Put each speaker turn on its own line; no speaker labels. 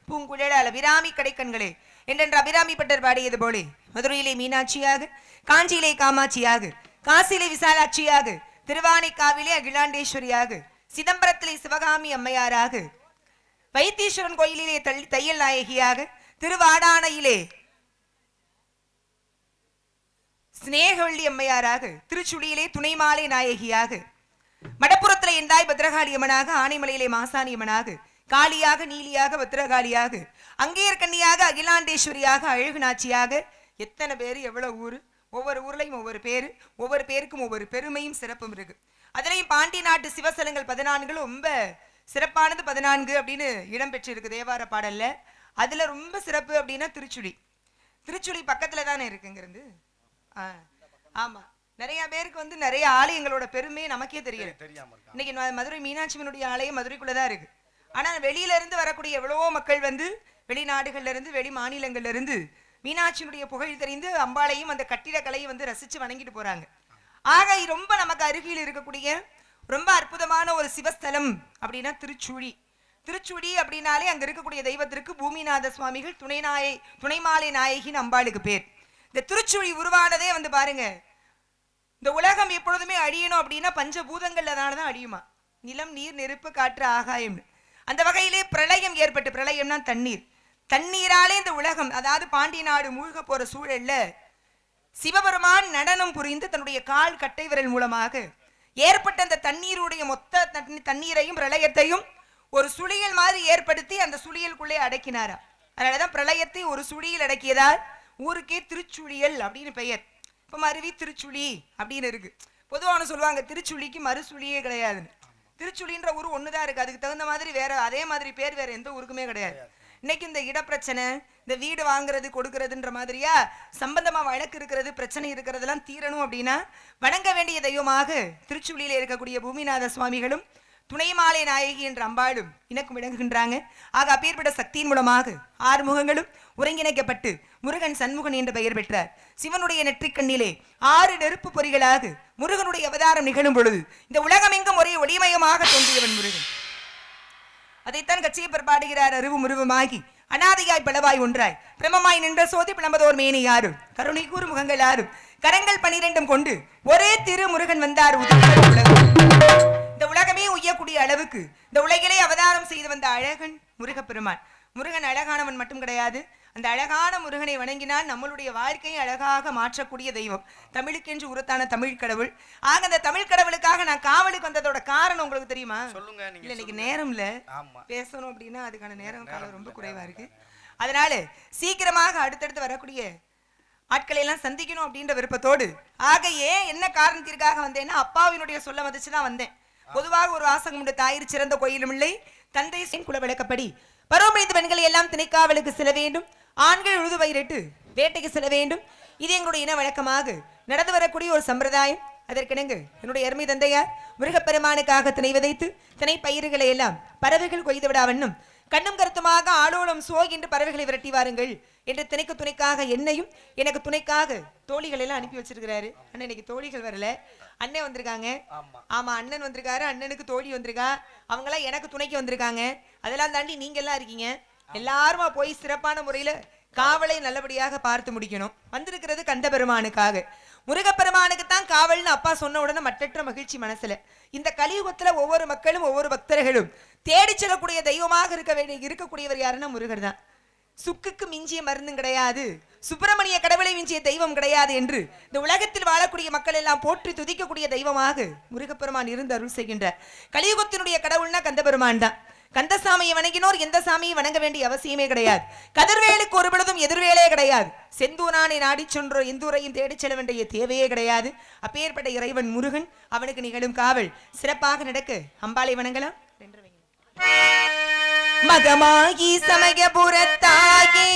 பூங்குழல் Abirami கடைக்கண்களே என்றென்ற Abirami butter பாடியது போலே மதுரையிலே மீனாட்சியாக, காஞ்சியிலே காமாட்சியாக, காசியிலே விசாலாட்சியாக, திருவானைக்காவிலே அகிலாண்டேஸ்வரியாக, சிதம்பரத்திலே சிவகாமி அம்மையாராக, வைத்தீஸ்வரன் கோயிலிலே தையல் நாயகியாக, திருவாடானையிலே ஸ்நேகவள்ளி அம்மையாராக, திருச்சுழியிலே துணைமாலை நாயகியாக, மடப்புறத்திலே எந்தாய் பத்ரகாளி அம்மனாக, ஆனைமலையிலே மாசாணி அம்மனாக, காளியாக, நீலியாக, பத்ரகாளியாக, அங்கேயர்கண்ணியாக, அகிலாண்டேஸ்வரியாக, அழகு நாச்சியாக, எத்தனை பேரு எவ்வளவு ஊரு, ஒவ்வொரு ஊர்லையும் ஒவ்வொரு பேரு, ஒவ்வொரு பேருக்கும் ஒவ்வொரு பெருமையும் சிறப்பும் இருக்கு. அதுலயும் பாண்டி நாட்டு சிவசலங்கள் 14 ரொம்ப சிறப்பானது 14 அப்படின்னு இடம் பெற்றிருக்கு தேவார பாடல்ல. அதுல ரொம்ப சிறப்பு அப்படின்னா திருச்சுழி. திருச்சுழி பக்கத்துல தானே இருக்குங்கிறது. ஆமா, நிறைய பேருக்கு நிறைய ஆலயங்களோட பெருமை நமக்கே தெரியல. இன்னைக்கு மதுரை மீனாட்சியம்மனுடைய ஆலயம் மதுரைக்குள்ளதான் இருக்கு. ஆனா வெளியில இருந்து வரக்கூடிய எவ்வளவோ மக்கள் வெளிநாடுகள்ல இருந்து, வெளி மாநிலங்கள்ல இருந்து மீனாட்சியினுடைய புகழ் தெரிந்து அம்பாளையும் அந்த கட்டிடக்கலையை ரசிச்சு வணங்கிட்டு போறாங்க. ஆக ரொம்ப நமக்கு அருகில் இருக்கக்கூடிய ரொம்ப அற்புதமான ஒரு சிவஸ்தலம் அப்படின்னா திருச்சுழி. திருச்சுழி அப்படின்னாலே அங்க இருக்கக்கூடிய தெய்வத்திற்கு பூமிநாத சுவாமிகள் துணைமாலை நாயகின்னு அம்பாளுக்கு பேர். இந்த திருச்சுழி உருவானதே பாருங்க, இந்த உலகம் எப்பொழுதுமே அழியணும் அப்படின்னா பஞ்சபூதங்கள்லதான் அழியுமா, நிலம், நீர், நெருப்பு, காற்று, ஆகாயம். அந்த வகையிலே பிரளயம் ஏற்பட்டு, பிரளயம்னா தண்ணீர், தண்ணீராலே இந்த உலகம் அதாவது பாண்டி நாடு மூழ்க போற சூழல்ல சிவபெருமான் நடனம் புரிந்து தன்னுடைய கால் கட்டை விரல் மூலமாக ஏற்பட்ட அந்த தண்ணீருடைய மொத்த தண்ணீரையும் பிரளயத்தையும் ஒரு சுழியல் மாதிரி ஏற்படுத்தி அந்த சுழியலுக்குள்ளே அடக்கினாரா. அதனாலதான் பிரளயத்தை ஒரு சுழியில் அடக்கியதால் ஊருக்கே திருச்சுழியல் அப்படின்னு பெயர். இப்ப மருவி திருச்சுழி அப்படின்னு இருக்கு. பொதுவான சொல்லுவாங்க திருச்சுழிக்கு மறுசுழியே கிடையாதுன்னு. திருச்சுழின்ற ஊர் ஒண்ணுதான் இருக்கு, அதுக்கு தகுந்த மாதிரி வேற அதே மாதிரி பேர் வேற எந்த ஊருக்குமே கிடையாது. இன்னைக்கு இந்த இடப்பிரச்சனை, இந்த வீடு வாங்குறது கொடுக்கறதுன்ற மாதிரியா சம்பந்தமா வழக்கு இருக்கிறது, பிரச்சனை இருக்கிறதெல்லாம் தீரணும் அப்படின்னா வணங்க வேண்டிய தெய்வமாக திருச்சுழியில இருக்கக்கூடிய பூமிநாத சுவாமிகளும் துணைமாலை நாயகி என்ற அம்பாளும் இணக்கம் விளங்குகின்றாங்க. ஆக அப்பேற்பட்ட சக்தியின் மூலமாக 6 முகங்களும் ஒருங்கிணைக்கப்பட்டு முருகன் சண்முகன் என்ற பெயர் பெற்றார். சிவனுடைய நெற்றிக்கண்ணிலே 6 நெருப்பு பொறிகளாக முருகனுடைய அவதாரம் நிகழும் பொழுது இந்த உலகமெங்கும் ஒரே ஒளிமயமாக தோன்றியவன் முருகன். அதைத்தான் கச்சியப்பர் பாடுகிறார். அருவும் உருவமாகி அநாதியாய் பலவாய் ஒன்றாய் பிரமமாய் நின்ற சோதி பிளம்பதோர் மேனி யாரும் கருணை கூறு முகங்கள் யாரும் கரங்கள் 12 கொண்டு ஒரே திரு முருகன் வந்தார். இந்த உலகமே உய்யக்கூடிய அளவுக்கு இந்த உலகிலே அவதாரம் செய்து வந்த அழகன் முருகப்பெருமான். முருகன் அழகானவன் மட்டும் கிடையாது, அந்த அழகான முருகனை வணங்கினால் நம்மளுடைய வாழ்க்கையை அழகாக மாற்றக்கூடிய தெய்வம். தமிழுக்கென்று உரத்தான தமிழ் கடவுள். ஆக அந்த தமிழ் கடவுளுக்காக நான் காவலுக்கு வந்ததோட காரணம் உங்களுக்கு தெரியுமா? சொல்லுங்க. இல்ல இன்னைக்கு நேரம் இல்ல, பேசணும் அப்படின்னா அதுக்கான நேரம் காலம் ரொம்ப குறைவா இருக்கு. அதனால சீக்கிரமாக அடுத்தடுத்து வரக்கூடிய ஆட்களை எல்லாம் சந்திக்கணும் அப்படின்ற விருப்பத்தோடு ஆக என்ன காரணத்திற்காக வந்தேன்னா அப்பாவினுடைய சொல்ல வந்துச்சுதான் வந்தேன். பொதுவாக ஒரு வாசகம் உண்டு, தாயிற் சிறந்த கோயிலும் இல்லை தந்தை குல விளக்கப்படி பருவமடைந்த பெண்களை எல்லாம் திணைக்காவலுக்கு செல்ல வேண்டும், ஆண்கள் உழுது பயிரிட்டு வேட்டைக்கு செல்ல வேண்டும். இது எங்களுடைய இன வழக்கமாக நடந்து வரக்கூடிய ஒரு சம்பிரதாயம். அதற்கிணங்க என்னுடைய அருமை தந்தையார் முருகப்பெருமானுக்காக திணை விதைத்து திணை பயிர்களை எல்லாம் பறவைகள் கொய்து விடாவண்ணும் கண்ணும் கருத்துமாக ஆளோளம் சோ என்று பறவைகளை விரட்டி வாருங்கள் என்று திணைக்கு துணைக்காக என்னையும் எனக்கு துணைக்காக தோழிகள் எல்லாம் அனுப்பி வச்சிருக்கிறாரு. அண்ணன் இன்னைக்கு தோழிகள் வரல, அண்ணன் வந்திருக்காங்க. ஆமா அண்ணன் வந்திருக்காரு, அண்ணனுக்கு தோழி வந்திருக்கா, அவங்களாம் எனக்கு துணைக்கு வந்திருக்காங்க. அதெல்லாம் தாண்டி நீங்க எல்லாம் இருக்கீங்க. எல்லாருமா போய் சிறப்பான முறையில காவலை நல்லபடியாக பார்த்து முடிக்கணும். வந்திருக்கிறது கந்தபெருமானுக்காக. முருகப்பெருமானுக்கு தான் காவல்னு அப்பா சொன்ன உடனே மற்றற்ற மகிழ்ச்சி மனசுல. இந்த கலியுகத்துல ஒவ்வொரு மக்களும் ஒவ்வொரு பக்தர்களும் தேடி செல்லக்கூடிய தெய்வமாக இருக்கக்கூடியவர் யாருன்னா முருகர் தான். சுக்குக்கு மிஞ்சிய மருந்தும் கிடையாது, சுப்பிரமணிய கடவுளை மிஞ்சிய தெய்வம் கிடையாது என்று இந்த உலகத்தில் வாழக்கூடிய மக்கள் எல்லாம் போற்றி துதிக்கக்கூடிய தெய்வமாக முருகப்பெருமான் இருந்து அருள் செய்கின்றார். கலியுகத்தினுடைய கடவுள்னா கந்தபெருமான் தான். கந்தசாமியை வணங்கினோர் எந்த சாமியை வணங்க வேண்டிய அவசியமே கிடையாது. கதிர்வேலுக்கு ஒரு பொழுதும் எதிர்வேலே கிடையாது. செந்தூரானை நாடி சென்றோ எந்தூரையும் தேடி செல்ல வேண்டிய தேவையே கிடையாது. அப்பேற்பட்ட இறைவன் முருகன், அவனுக்கு நிகழும் காவல் சிறப்பாக நடக்க அம்பாளை வணங்கலாம். மகமாகி சமயபுரத்தாகி